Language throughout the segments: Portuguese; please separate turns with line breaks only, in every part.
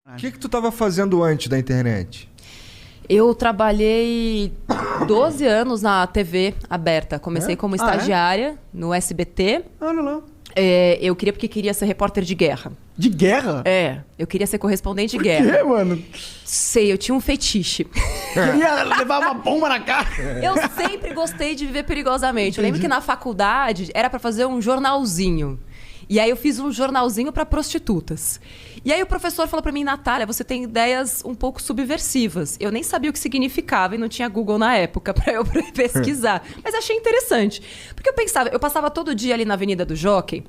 O que tu tava fazendo antes da internet?
Eu trabalhei 12 anos na TV aberta. Comecei como estagiária no SBT.
Olha lá.
Eu queria porque queria ser repórter de guerra.
De guerra?
Eu queria ser correspondente de
Por
guerra.
quê, mano?
Sei, eu tinha um fetiche.
Queria levar uma bomba na cara.
Eu sempre gostei de viver perigosamente. Eu lembro que na faculdade era pra fazer um jornalzinho. E aí eu fiz um jornalzinho pra prostitutas. E aí o professor falou pra mim, Natália, você tem ideias um pouco subversivas. Eu nem sabia o que significava e não tinha Google na época pra eu pesquisar. Mas achei interessante. Porque eu passava todo dia ali na Avenida do Jockey.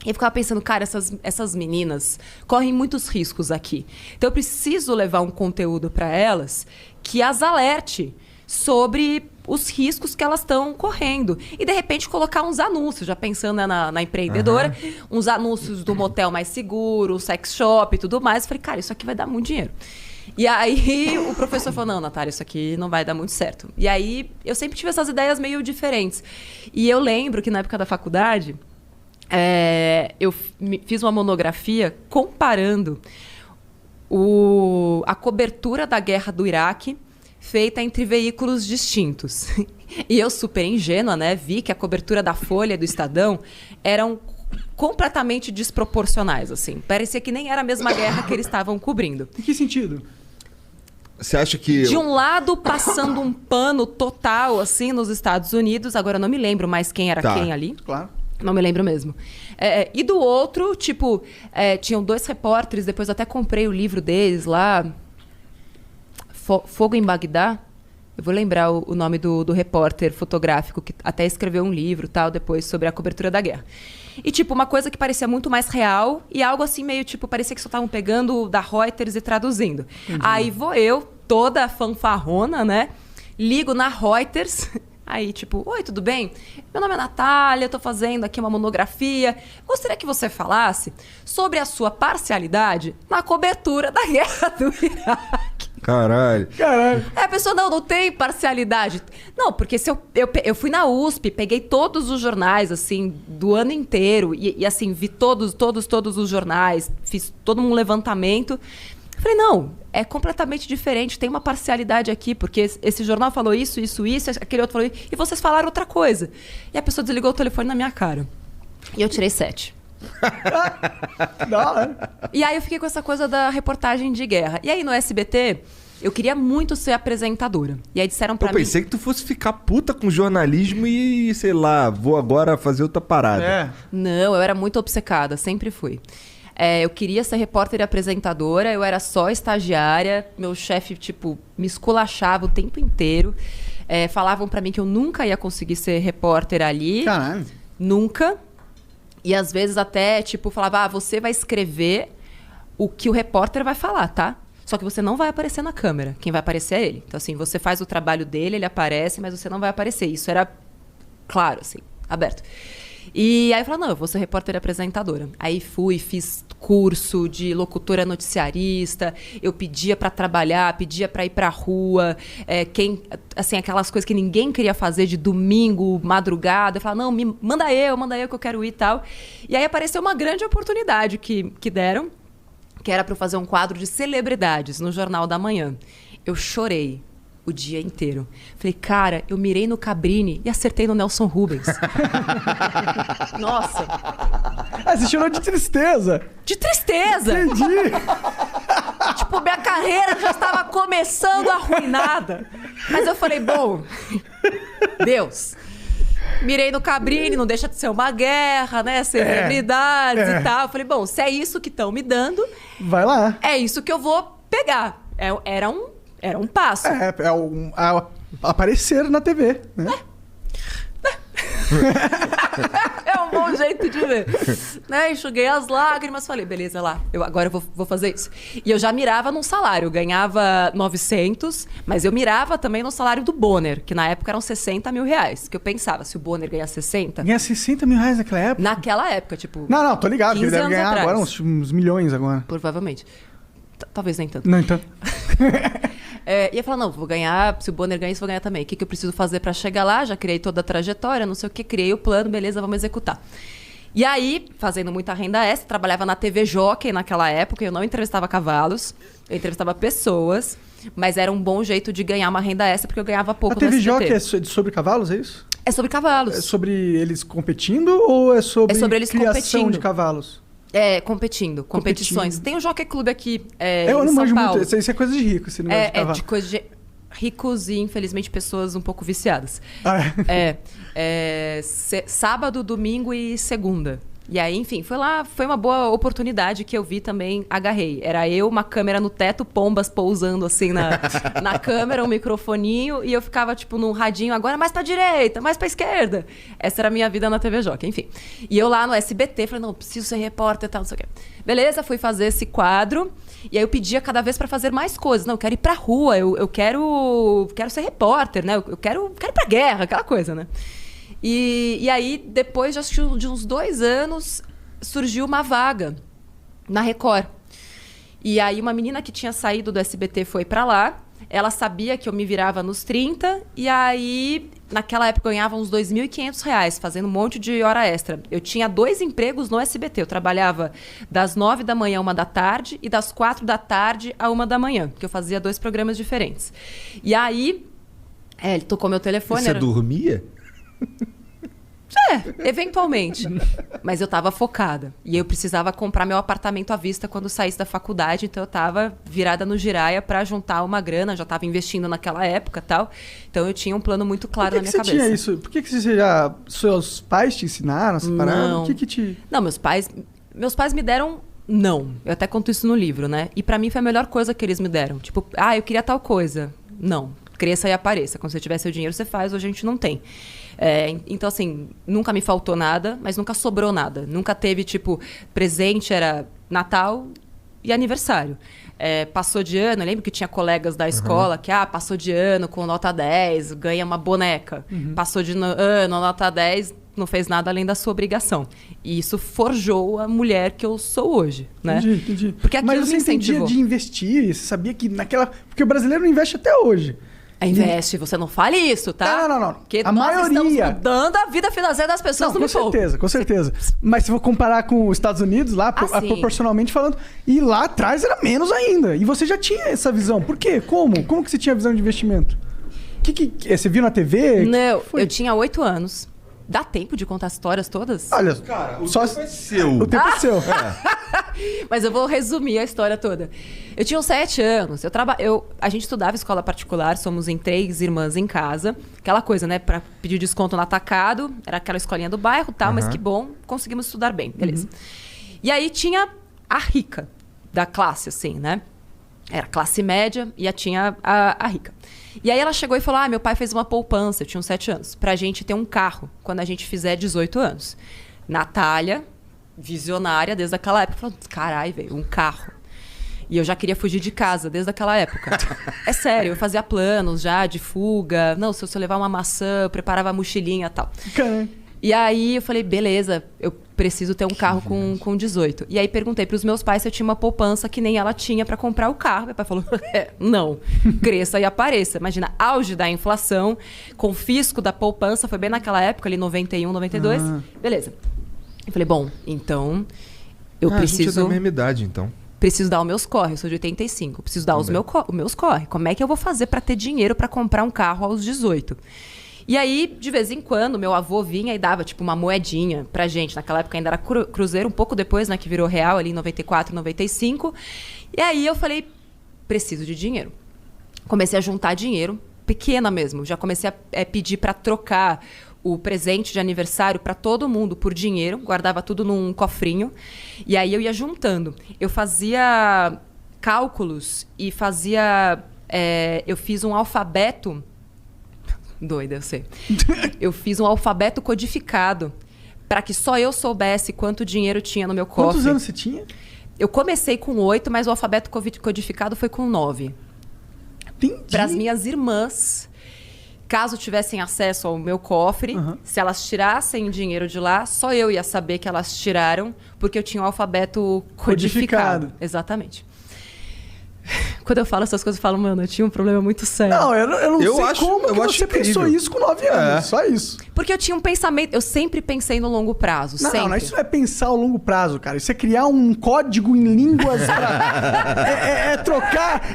E eu ficava pensando, cara, essas meninas correm muitos riscos aqui. Então eu preciso levar um conteúdo pra elas que as alerte sobre os riscos que elas estão correndo. E, de repente, colocar uns anúncios, já pensando na empreendedora, uns anúncios do motel mais seguro, sex shop e tudo mais. Eu falei, cara, isso aqui vai dar muito dinheiro. E aí o professor falou, não, Natália, isso aqui não vai dar muito certo. E aí eu sempre tive essas ideias meio diferentes. E eu lembro que na época da faculdade, eu fiz uma monografia comparando a cobertura da guerra do Iraque feita entre veículos distintos. E eu, super ingênua, né, vi que a cobertura da Folha e do Estadão eram completamente desproporcionais, assim. Parecia que nem era a mesma guerra que eles estavam cobrindo.
Em que sentido?
Você acha que...
De um lado, passando um pano total, assim, nos Estados Unidos. Agora, eu não me lembro mais quem era quem ali.
Claro.
Não me lembro mesmo. E do outro, tipo, tinham 2 repórteres, depois eu até comprei o livro deles lá... Fogo em Bagdá, eu vou lembrar o nome do repórter fotográfico que até escreveu um livro tal depois sobre a cobertura da guerra. E tipo, uma coisa que parecia muito mais real e algo assim meio tipo, parecia que só estavam pegando da Reuters e traduzindo. Entendi. Aí vou eu, toda fanfarrona, né? Ligo na Reuters, aí tipo, oi, tudo bem? Meu nome é Natália, eu tô fazendo aqui uma monografia. Gostaria que você falasse sobre a sua parcialidade na cobertura da guerra do Iraque.
Caralho.
A pessoa, não tem parcialidade. Não, porque se eu fui na USP, peguei todos os jornais, assim, do ano inteiro. E assim, vi todos os jornais. Fiz todo um levantamento. Falei, não, é completamente diferente. Tem uma parcialidade aqui, porque esse jornal falou isso, aquele outro falou isso. E vocês falaram outra coisa. E a pessoa desligou o telefone na minha cara. E eu tirei 7. E aí eu fiquei com essa coisa da reportagem de guerra. E aí no SBT, eu queria muito ser apresentadora. E aí disseram pra mim...
Eu pensei que tu fosse ficar puta com jornalismo e, sei lá, vou agora fazer outra parada.
Não, eu era muito obcecada, sempre fui. Eu queria ser repórter e apresentadora, eu era só estagiária. Meu chefe, tipo, me esculachava o tempo inteiro. Falavam pra mim que eu nunca ia conseguir ser repórter ali.
Caralho.
Nunca. E às vezes até, tipo, falava, você vai escrever o que o repórter vai falar, tá? Só que você não vai aparecer na câmera. Quem vai aparecer é ele. Então, assim, você faz o trabalho dele, ele aparece, mas você não vai aparecer. Isso era claro, assim, aberto. E aí eu falei, não, eu vou ser repórter e apresentadora. Aí fiz curso de locutora noticiarista, eu pedia pra trabalhar, pedia pra ir pra rua, assim, aquelas coisas que ninguém queria fazer de domingo, madrugada. Eu falava, não, manda eu que eu quero ir e tal. E aí apareceu uma grande oportunidade que deram, que era pra eu fazer um quadro de celebridades no Jornal da Manhã. Eu chorei o dia inteiro. Falei, cara, eu mirei no Cabrini e acertei no Nelson Rubens. Nossa.
Você chorou de tristeza.
De tristeza.
Entendi.
Tipo, minha carreira já estava começando arruinada. Mas eu falei, bom, Deus, mirei no Cabrini, não deixa de ser uma guerra, né? Celebridades e tal. Eu falei, bom, se é isso que estão me dando...
Vai lá.
É isso que eu vou pegar. Era um passo.
Aparecer na TV, né?
É um bom jeito de ver. Né? Enxuguei as lágrimas, falei, beleza, agora eu vou fazer isso. E eu já mirava num salário, eu ganhava 900, mas eu mirava também no salário do Bonner, que na época eram 60 mil reais. Que eu pensava, se o Bonner ganhar 60...
Ganha 60 mil reais naquela época?
Naquela época, tipo...
Não, tô ligado, que ele deve ganhar
atrás.
agora uns milhões agora.
Provavelmente. Talvez nem tanto.
Não, então...
E eu falava, não, vou ganhar, se o Bonner ganhar isso, vou ganhar também. O que eu preciso fazer para chegar lá? Já criei toda a trajetória, não sei o que, criei o plano, beleza, vamos executar. E aí, fazendo muita renda extra, trabalhava na TV Jockey naquela época. Eu não entrevistava cavalos, eu entrevistava pessoas. Mas era um bom jeito de ganhar uma renda extra, porque eu ganhava pouco
no SBT. A TV Jockey
é
sobre cavalos, é isso?
É sobre cavalos.
É sobre eles competindo ou é sobre
eles
criação
competindo
de cavalos?
É, competições. Tem um Jockey Club aqui
eu não
em São
manjo
Paulo.
muito, isso é coisa de rico, esse negócio de cavalo.
É de coisa de ricos e, infelizmente, pessoas um pouco viciadas. Sábado, domingo e segunda. E aí, enfim, foi uma boa oportunidade que eu vi também, agarrei. Era eu, uma câmera no teto, pombas pousando assim na câmera, um microfoninho, e eu ficava, tipo, num radinho, agora mais pra direita, mais pra esquerda. Essa era a minha vida na TV Jockey, enfim. E eu lá no SBT, falei, não, preciso ser repórter e tal, não sei o quê. Beleza, fui fazer esse quadro, e aí eu pedia cada vez pra fazer mais coisas. Não, eu quero ir pra rua, eu quero ser repórter, né? Eu quero ir pra guerra, aquela coisa, né? E aí, depois de uns 2 anos, surgiu uma vaga na Record. E aí, uma menina que tinha saído do SBT foi pra lá. Ela sabia que eu me virava nos 30. E aí, naquela época, eu ganhava uns R$2.500, fazendo um monte de hora extra. Eu tinha 2 empregos no SBT. Eu trabalhava das 9 da manhã a 1 da tarde e das 4 da tarde a 1 da manhã, porque eu fazia 2 programas diferentes. E aí, ele tocou meu telefone.
E você dormia?
Eventualmente. Mas eu tava focada. E eu precisava comprar meu apartamento à vista quando saísse da faculdade. Então eu tava virada no giraia pra juntar uma grana. Já tava investindo naquela época e tal. Então eu tinha um plano muito claro na minha cabeça. Por que você tinha isso?
Por que você já... Seus pais te ensinaram essa parada?
Não.
O que te...
Não, meus pais me deram... Não. Eu até conto isso no livro, né? E pra mim foi a melhor coisa que eles me deram. Tipo, eu queria tal coisa. Não. Cresça e apareça. Quando você tiver seu dinheiro, você faz. Hoje a gente não tem. Então, assim, nunca me faltou nada, mas nunca sobrou nada. Nunca teve, tipo, presente era Natal e aniversário. Passou de ano, eu lembro que tinha colegas da escola que, passou de ano com nota 10, ganha uma boneca. Passou de ano, nota 10, não fez nada além da sua obrigação. E isso forjou a mulher que eu sou hoje, né?
Entendi.
Porque aquilo
mas você entendia de investir, você sabia que naquela... Porque o brasileiro não investe até hoje.
Investe, você não fale isso, tá?
Não.
Porque
a
nós
maioria...
estamos mudando a vida financeira das pessoas no
pouco. Com certeza. Mas se for comparar com os Estados Unidos, lá, proporcionalmente falando, e lá atrás era menos ainda. E você já tinha essa visão. Por quê? Como? Como que você tinha a visão de investimento? Você viu na TV?
Não, eu tinha 8 anos. Dá tempo de contar as histórias todas?
Olha,
cara, o tempo é seu.
O tempo é seu.
Mas eu vou resumir a história toda. Eu tinha uns 7 anos. A gente estudava escola particular, somos em 3 irmãs em casa. Aquela coisa, né? Pra pedir desconto no atacado. Era aquela escolinha do bairro e tal, mas que bom, conseguimos estudar bem. Beleza. E aí tinha a rica da classe, assim, né? Era classe média e tinha a rica. E aí ela chegou e falou, meu pai fez uma poupança, eu tinha uns 7 anos, pra gente ter um carro quando a gente fizer 18 anos. Natália, visionária desde aquela época, falou, caralho, velho, um carro. E eu já queria fugir de casa desde aquela época. É sério, eu fazia planos já de fuga. Não, se eu levar uma maçã, eu preparava a mochilinha e tal.
Caramba.
E aí eu falei, beleza, eu preciso ter um carro com 18. E aí perguntei pros meus pais se eu tinha uma poupança que nem ela tinha pra comprar o carro. Meu pai falou, não, cresça e apareça. Imagina, auge da inflação, confisco da poupança, foi bem naquela época, ali 91, 92. Beleza. Eu falei, bom, então eu preciso... A gente é
da mesma idade, então.
Preciso dar os meus corre, eu sou de 85. Preciso dar os meus corre. Como é que eu vou fazer pra ter dinheiro pra comprar um carro aos 18? E aí, de vez em quando, meu avô vinha e dava, tipo, uma moedinha pra gente. Naquela época ainda era cruzeiro, um pouco depois, né, que virou real, ali em 94, 95. E aí eu falei, preciso de dinheiro. Comecei a juntar dinheiro, pequena mesmo. Já comecei a pedir pra trocar o presente de aniversário pra todo mundo por dinheiro. Guardava tudo num cofrinho. E aí eu ia juntando. Eu fazia cálculos e fazia... eu fiz um alfabeto... Doida, eu sei. Eu fiz um alfabeto codificado para que só eu soubesse quanto dinheiro tinha no meu cofre.
Quantos anos você tinha?
Eu comecei com 8, mas o alfabeto codificado foi com 9. Para as minhas irmãs, caso tivessem acesso ao meu cofre, se elas tirassem dinheiro de lá, só eu ia saber que elas tiraram, porque eu tinha o alfabeto codificado. Exatamente. Quando eu falo essas coisas, eu falo, mano, eu tinha um problema muito sério.
Não, eu não
Eu
sei
acho-
como
eu
que
acho
você pensou
incrível.
isso com 9 anos. Só isso.
Porque eu tinha um pensamento, eu sempre pensei no longo prazo,
Não,
sempre.
não, isso não é pensar a longo prazo, cara. Isso é criar um código em línguas pra...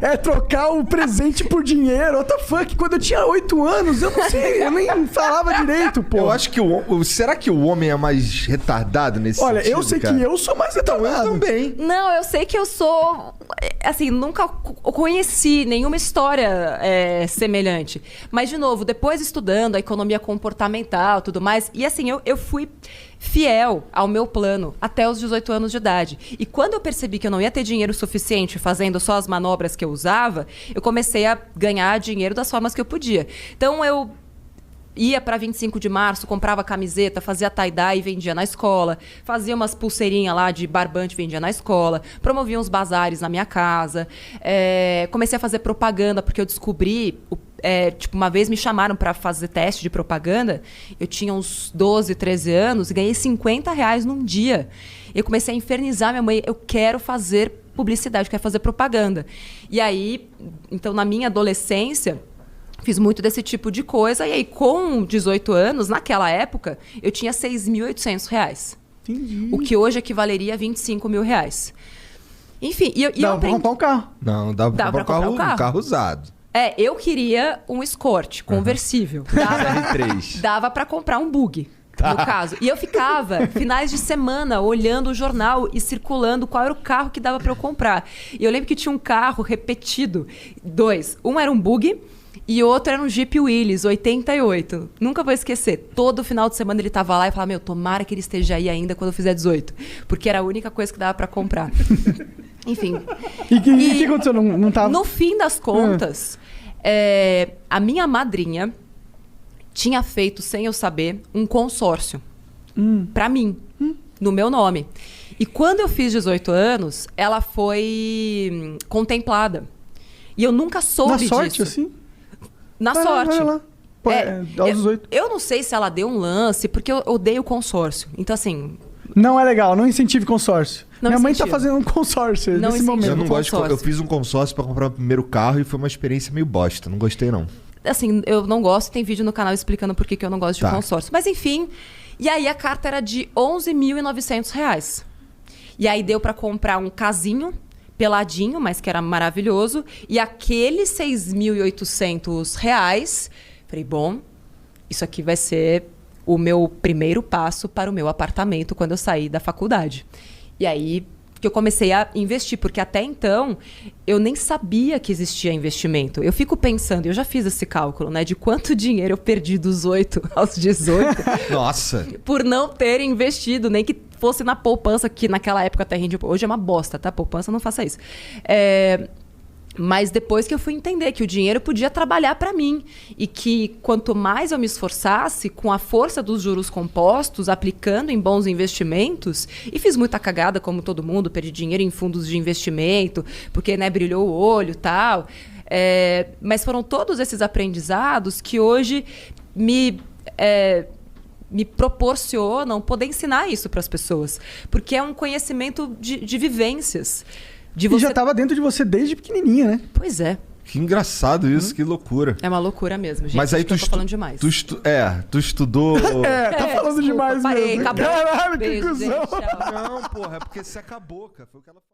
é trocar o presente por dinheiro. What the fuck? Quando eu tinha 8 anos, eu não sei, eu nem falava direito, pô.
Eu acho que será que o homem é mais retardado nesse
Olha,
sentido,
eu sei
cara?
que eu sou mais
Então,
retardado.
eu também.
Não, eu sei que eu sou... Assim, nunca conheci nenhuma história semelhante. Mas, de novo, depois estudando a economia comportamental e tudo mais, e assim, eu fui fiel ao meu plano até os 18 anos de idade. E quando eu percebi que eu não ia ter dinheiro suficiente fazendo só as manobras que eu usava, eu comecei a ganhar dinheiro das formas que eu podia. Então, eu ia para 25 de março, comprava camiseta, fazia tie-dye e vendia na escola, fazia umas pulseirinhas lá de barbante e vendia na escola, promovia uns bazares na minha casa, comecei a fazer propaganda, porque eu descobri, tipo, uma vez me chamaram para fazer teste de propaganda, eu tinha uns 12, 13 anos e ganhei R$50 num dia. Eu comecei a infernizar minha mãe, eu quero fazer publicidade, eu quero fazer propaganda. E aí, então, na minha adolescência... Fiz muito desse tipo de coisa. E aí, com 18 anos, naquela época, eu tinha R$6.800.
Entendi.
O que hoje equivaleria a R$25 mil. Enfim, e eu
Dá pra comprar um carro.
Não, dá pra comprar um carro usado.
eu queria um Escort conversível.
R3.
Dava para comprar um bug. No caso. E eu ficava finais de semana olhando o jornal e circulando qual era o carro que dava para eu comprar. E eu lembro que tinha um carro repetido. 2. Um era um bug e outro era um Jeep Willys, 88. Nunca vou esquecer. Todo final de semana ele tava lá e falava, tomara que ele esteja aí ainda quando eu fizer 18. Porque era a única coisa que dava para comprar. Enfim.
E o que aconteceu? Não tava...
No fim das contas, a minha madrinha tinha feito, sem eu saber, um consórcio para mim, no meu nome. E quando eu fiz 18 anos, ela foi contemplada. E eu nunca soube
Na sorte,
disso.
assim?
Na sorte.
Vai lá. Pô, aos 18.
Eu não sei se ela deu um lance, porque eu odeio consórcio. Então, assim...
Não é legal, não incentive consórcio.
Não
Minha mãe tá
incentiva.
fazendo um consórcio
Não
nesse
incentiva.
momento.
Eu não gosto de...
consórcio.
Eu fiz um consórcio pra comprar o primeiro carro e foi uma experiência meio bosta. Não gostei, não.
Assim, eu não gosto. Tem vídeo no canal explicando por que eu não gosto de consórcio. Mas, enfim... E aí, a carta era de R$11.900. E aí, deu pra comprar um casinho peladinho, mas que era maravilhoso. E aqueles R$6.800... Falei, bom, isso aqui vai ser o meu primeiro passo para o meu apartamento quando eu sair da faculdade. E aí que eu comecei a investir, porque até então eu nem sabia que existia investimento. Eu fico pensando, eu já fiz esse cálculo, né? De quanto dinheiro eu perdi dos 8 aos 18
Nossa!
por não ter investido, nem que fosse na poupança, que naquela época até rendia. Hoje é uma bosta, tá? Poupança, não faça isso. Mas depois que eu fui entender que o dinheiro podia trabalhar para mim e que quanto mais eu me esforçasse com a força dos juros compostos, aplicando em bons investimentos, e fiz muita cagada como todo mundo, perdi dinheiro em fundos de investimento, porque brilhou o olho e tal. Mas foram todos esses aprendizados que hoje me proporcionam poder ensinar isso para as pessoas, porque é um conhecimento de vivências.
E já estava dentro de você desde pequenininha, né?
Pois é.
Que engraçado isso, que loucura.
É uma loucura mesmo, gente.
Mas aí
eu tô falando demais.
Tu estudou...
Tá falando
desculpa,
demais
parei,
mesmo.
acabou.
Caralho, que
Beijo,
cuzão.
gente, tchau.
Não, porra, é porque você acabou, cara. Foi o que ela falou.